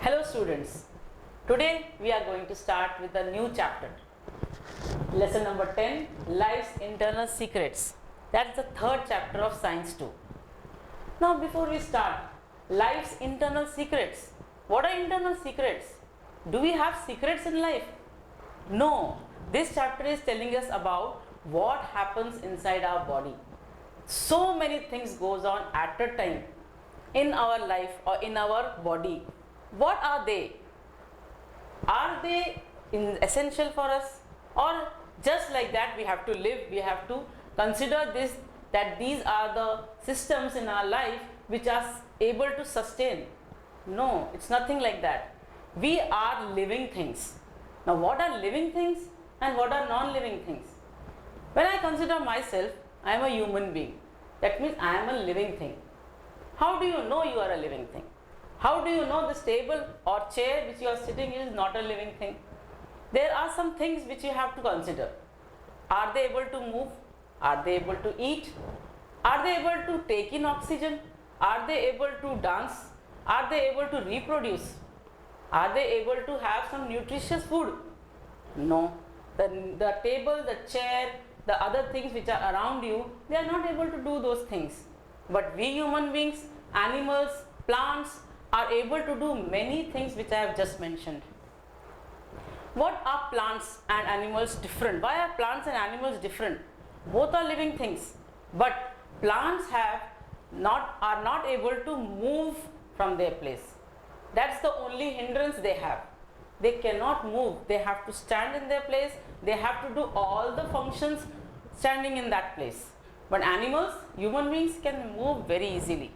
Hello students, today we are going to start with a new chapter. Lesson number 10, Life's Internal Secrets. That's the third chapter of Science 2. Now before we start, life's internal secrets. What are internal secrets? Do we have secrets in life? No, this chapter is telling us about what happens inside our body. So many things goes on at a time in our life or in our body. What are they? Are they essential for us, or just like that we have to live, we have to consider this, that these are the systems in our life which are able to sustain? No, it's nothing like that. We are living things. Now what are living things and what are non-living things? When I consider myself, I am a human being. That means I am a living thing. How do you know you are a living thing? How do you know this table or chair which you are sitting is not a living thing? There are some things which you have to consider. Are they able to move? Are they able to eat? Are they able to take in oxygen? Are they able to dance? Are they able to reproduce? Are they able to have some nutritious food? No. The table, the chair, the other things which are around you, they are not able to do those things. But we human beings, animals, plants are able to do many things which I have just mentioned. What are plants and animals different? Why are plants and animals different? Both are living things, but plants are not able to move from their place. That's the only hindrance they have. They cannot move. They have to stand in their place. They have to do all the functions standing in that place. But animals, human beings can move very easily.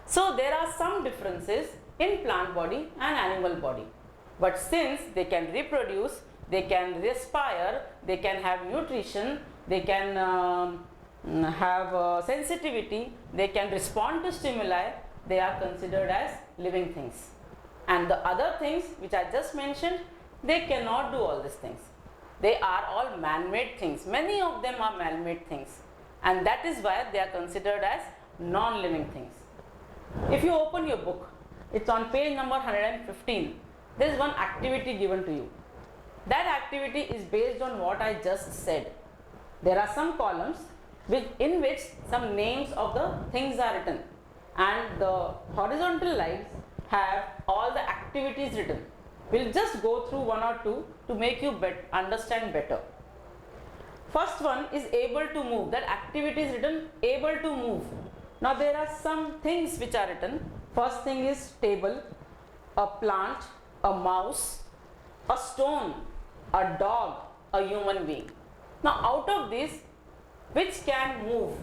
So there are some differences in plant body and animal body. But since they can reproduce, they can respire, they can have nutrition, they can have sensitivity, they can respond to stimuli, they are considered as living things. And the other things which I just mentioned, they cannot do all these things. They are all man-made things. Many of them are man-made things. And that is why they are considered as non-living things. If you open your book, it's on page number 115. There is one activity given to you. That activity is based on what I just said. There are some columns in which some names of the things are written, and the horizontal lines have all the activities written. We'll just go through one or two to make you understand better. First one is able to move. That activity is written able to move. Now there are some things which are written. First thing is table, a plant, a mouse, a stone, a dog, a human being. Now out of these, which can move?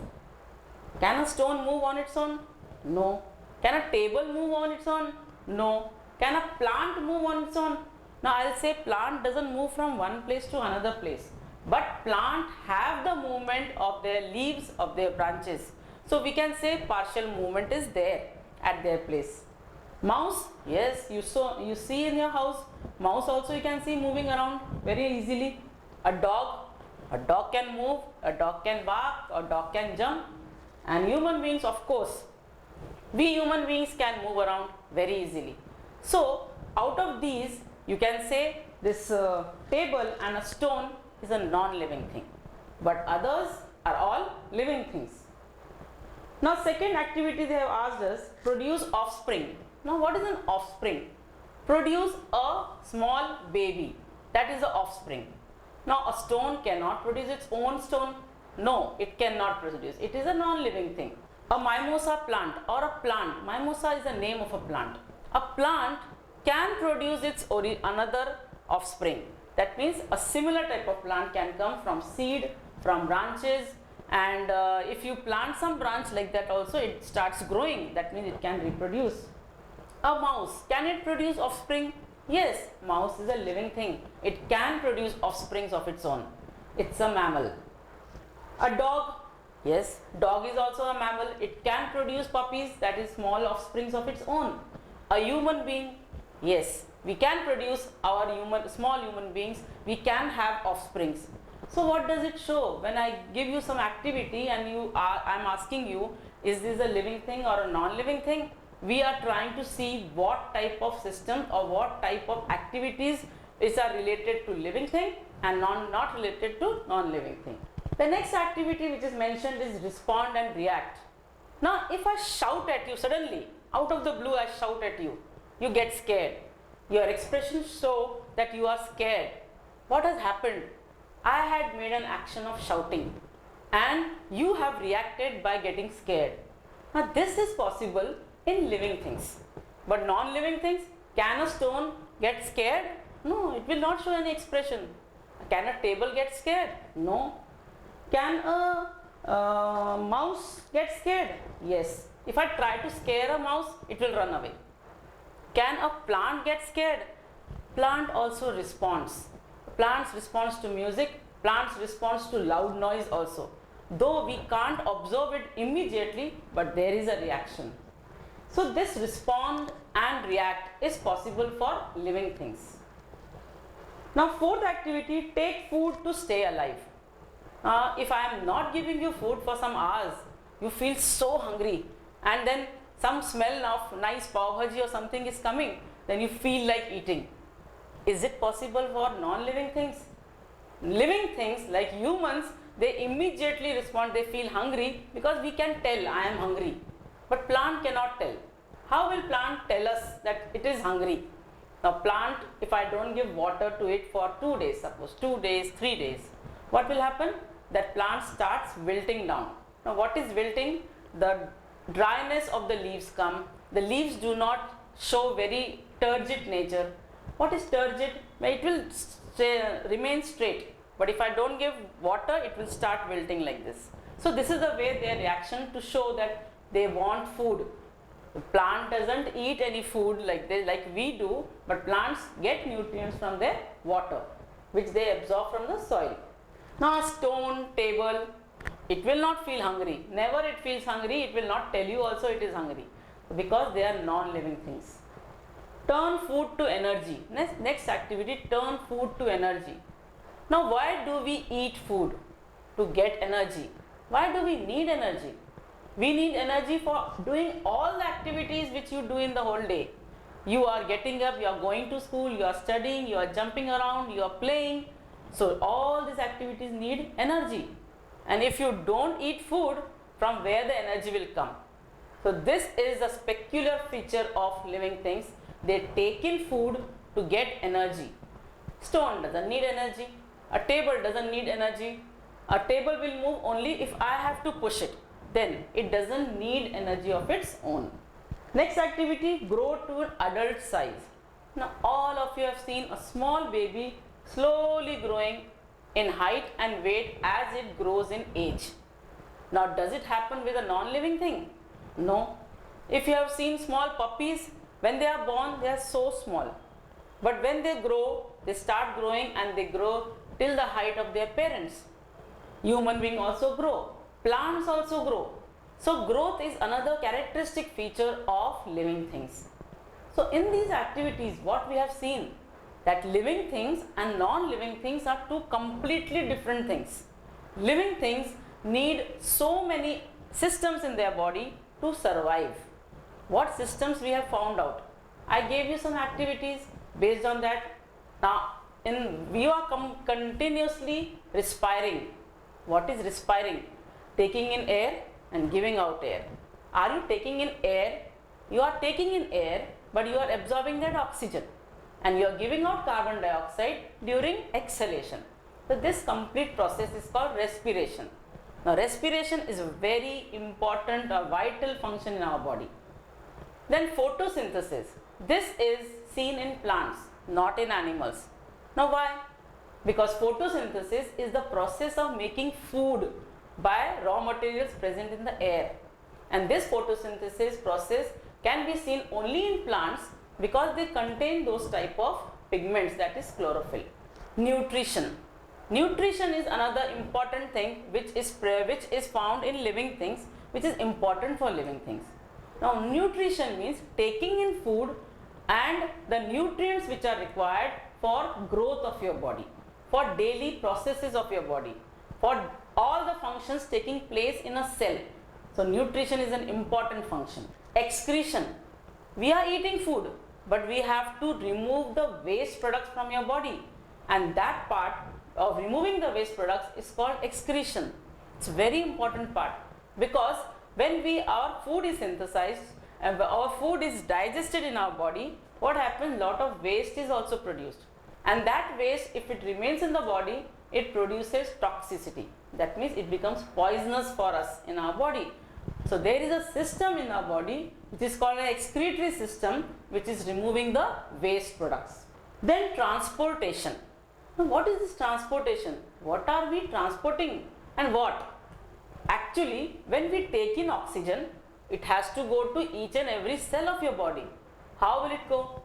Can a stone move on its own? No. Can a table move on its own? No. Can a plant move on its own? Now I'll say plant doesn't move from one place to another place. But plant have the movement of their leaves, of their branches. So we can say partial movement is there at their place. Mouse, yes, you see in your house, mouse also you can see moving around very easily. A dog can move, a dog can bark, a dog can jump. And human beings, of course, we human beings can move around very easily. So out of these, you can say this table and a stone is a non-living thing, but others are all living things. Now second activity they have asked us, produce offspring. Now what is an offspring? Produce a small baby, that is the offspring. Now a stone cannot produce its own stone. No, it cannot produce. It is a non-living thing. A mimosa plant or a plant, mimosa is the name of a plant. A plant can produce its another offspring. That means a similar type of plant can come from seed, from branches, and if you plant some branch like that also, it starts growing. That means it can reproduce. A mouse, can it produce offspring? Yes, mouse is a living thing. It can produce offsprings of its own. It's a mammal. A dog, yes, dog is also a mammal. It can produce puppies, that is small offsprings of its own. A human being, yes, we can produce our small human beings. We can have offsprings. So what does it show? When I give you some activity and I'm asking you, is this a living thing or a non-living thing? we are trying to see what type of systems or what type of activities which are related to living thing and not related to non-living thing. The next activity which is mentioned is respond and react. Now, if I shout at you suddenly, out of the blue I shout at you, you get scared. Your expressions show that you are scared. What has happened? I had made an action of shouting and you have reacted by getting scared. Now, this is possible in living things, but non-living things, can a stone get scared? No, it will not show any expression. Can a table get scared? No. Can a mouse get scared? Yes. If I try to scare a mouse, it will run away. Can a plant get scared? Plant also responds. Plants responds to music, plants responds to loud noise also. Though we can't observe it immediately, but there is a reaction. So this respond and react is possible for living things. Now, fourth activity, take food to stay alive. If I am not giving you food for some hours, you feel so hungry, and then some smell of nice pav bhaji or something is coming, then you feel like eating. Is it possible for non-living things? Living things like humans, they immediately respond, they feel hungry because we can tell I am hungry. But plant cannot tell. How will plant tell us that it is hungry? Now, plant, if I don't give water to it for 2 days, suppose 2 days, 3 days, what will happen? That plant starts wilting down. Now, what is wilting? The dryness of the leaves come. The leaves do not show very turgid nature. What is turgid? It will remain straight. But if I don't give water, it will start wilting like this. So this is the way their reaction to show that they want food. The plant doesn't eat any food like we do, but plants get nutrients from their water, which they absorb from the soil. Now, a stone, table, it will not feel hungry. Never it feels hungry. It will not tell you also it is hungry, because they are non-living things. Turn food to energy. Next activity, turn food to energy. Now, why do we eat food? To get energy. Why do we need energy? We need energy for doing all the activities which you do in the whole day. You are getting up, you are going to school, you are studying, you are jumping around, you are playing. So all these activities need energy. And if you don't eat food, from where the energy will come? So this is a peculiar feature of living things. They take in food to get energy. Stone doesn't need energy. A table doesn't need energy. A table will move only if I have to push it. Then it doesn't need energy of its own. Next activity, grow to an adult size. Now, all of you have seen a small baby slowly growing in height and weight as it grows in age. Now, does it happen with a non-living thing? No. If you have seen small puppies, when they are born, they are so small. But when they grow, they start growing and they grow till the height of their parents. Human beings also grow. Plants also grow. So growth is another characteristic feature of living things. So in these activities, what we have seen, that living things and non-living things are two completely different things. Living things need so many systems in their body to survive. What systems we have found out? I gave you some activities based on that. Now, you are continuously respiring. What is respiring? Taking in air and giving out air. Are you taking in air? You are taking in air, but you are absorbing that oxygen, and you are giving out carbon dioxide during exhalation. So this complete process is called respiration. Now, respiration is a very important or vital function in our body. Then photosynthesis. This is seen in plants, not in animals. Now, why? Because photosynthesis is the process of making food by raw materials present in the air, and this photosynthesis process can be seen only in plants because they contain those type of pigments, that is chlorophyll. Nutrition. Nutrition is another important thing which is found in living things, which is important for living things. Now, nutrition means taking in food and the nutrients which are required for growth of your body, for daily processes of your body, for all the functions taking place in a cell. So nutrition is an important function. Excretion. We are eating food, but we have to remove the waste products from your body, and that part of removing the waste products is called excretion. It's a very important part, because when our food is synthesized and our food is digested in our body, what happens? Lot of waste is also produced, and that waste, if it remains in the body, it produces toxicity. That means it becomes poisonous for us in our body. So there is a system in our body which is called an excretory system, which is removing the waste products. Then transportation. Now what is this transportation? What are we transporting and what? Actually, when we take in oxygen, it has to go to each and every cell of your body. How will it go?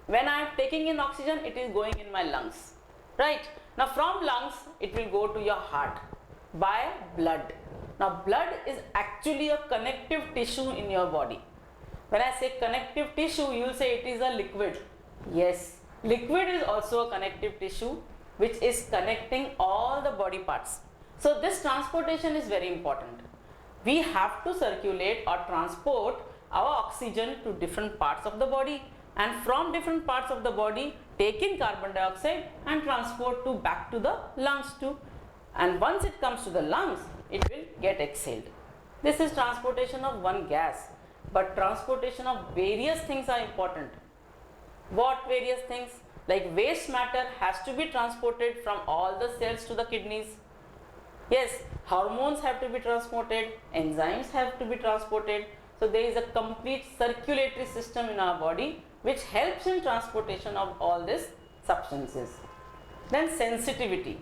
When I am taking in oxygen, it is going in my lungs, right? Now from lungs, it will go to your heart by blood. Now blood is actually a connective tissue in your body. When I say connective tissue, you will say it is a liquid. Yes, liquid is also a connective tissue which is connecting all the body parts. So this transportation is very important. We have to circulate or transport our oxygen to different parts of the body, and from different parts of the body take in carbon dioxide and transport to back to the lungs too. And once it comes to the lungs, it will get exhaled. This is transportation of one gas, but transportation of various things are important. What various things? Like waste matter has to be transported from all the cells to the kidneys. Yes, hormones have to be transported, enzymes have to be transported. So there is a complete circulatory system in our body which helps in transportation of all these substances. Then sensitivity.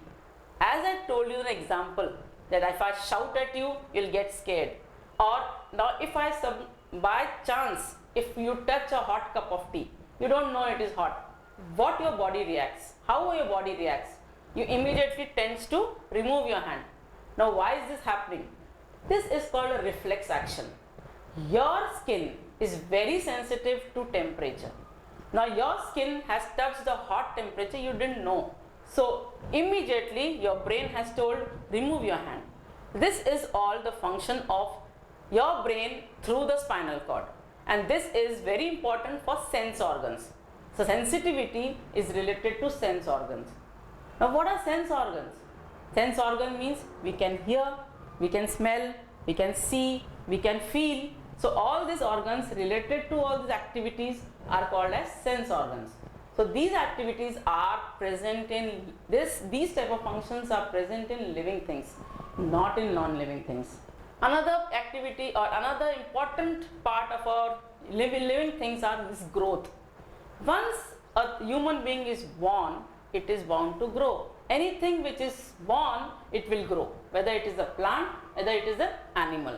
As I told you an example, that if I shout at you, you'll get scared. Or now if by chance, if you touch a hot cup of tea, you don't know it is hot. What your body reacts? How your body reacts? You immediately tends to remove your hand. Now why is this happening? This is called a reflex action. Your skin is very sensitive to temperature. Now your skin has touched the hot temperature, you didn't know. So immediately your brain has told, remove your hand. This is all the function of your brain through the spinal cord, and this is very important for sense organs. So sensitivity is related to sense organs. Now what are sense organs? Sense organ means we can hear, we can smell, we can see, we can feel. So all these organs related to all these activities are called as sense organs. So these activities are present in these type of functions are present in living things, not in non-living things. Another activity or another important part of our living things are this growth. Once a human being is born, it is bound to grow. Anything which is born, it will grow, whether it is a plant, whether it is an animal.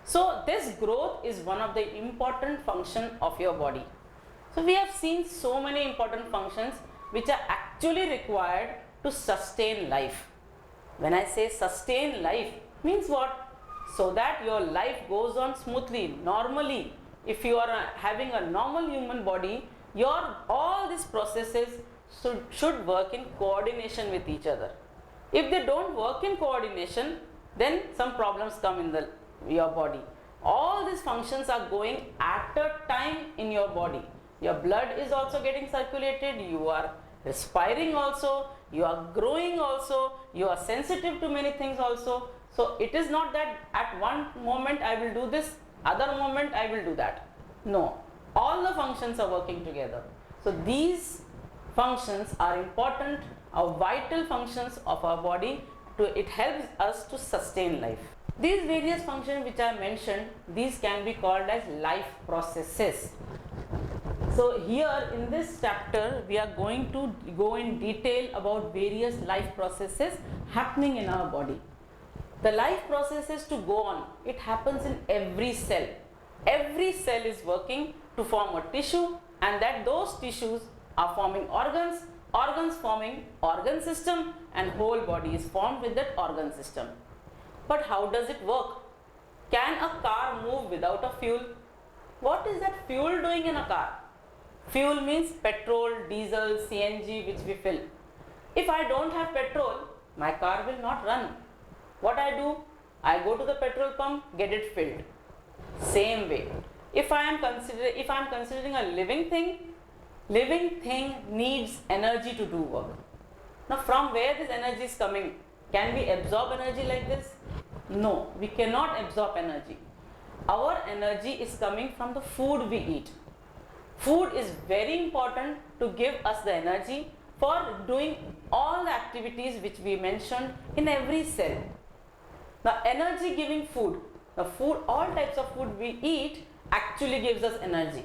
So this growth is one of the important function of your body. So we have seen so many important functions which are actually required to sustain life. When I say sustain life, means what? So that your life goes on smoothly, normally. If you are having a normal human body, all these processes should work in coordination with each other. If they don't work in coordination, then some problems come in your body. All these functions are going at a time in your body. Your blood is also getting circulated, you are respiring also, you are growing also, you are sensitive to many things also. So it is not that at one moment I will do this, other moment I will do that. No, all the functions are working together. So these functions are important, are vital functions of our body. It helps us to sustain life. These various functions which I mentioned, these can be called as life processes. So here in this chapter, we are going to go in detail about various life processes happening in our body. The life processes to go on, it happens in every cell. Every cell is working to form a tissue, and that those tissues are forming organs, organs forming organ system, and whole body is formed with that organ system. But how does it work? Can a car move without a fuel? What is that fuel doing in a car? Fuel means petrol, diesel, CNG which we fill. If I don't have petrol, my car will not run. What I do? I go to the petrol pump, get it filled. Same way, if I am considering a living thing needs energy to do work. Now from where this energy is coming? Can we absorb energy like this? No, we cannot absorb energy. Our energy is coming from the food we eat. Food is very important to give us the energy for doing all the activities which we mentioned in every cell. The energy giving food, all types of food we eat actually gives us energy.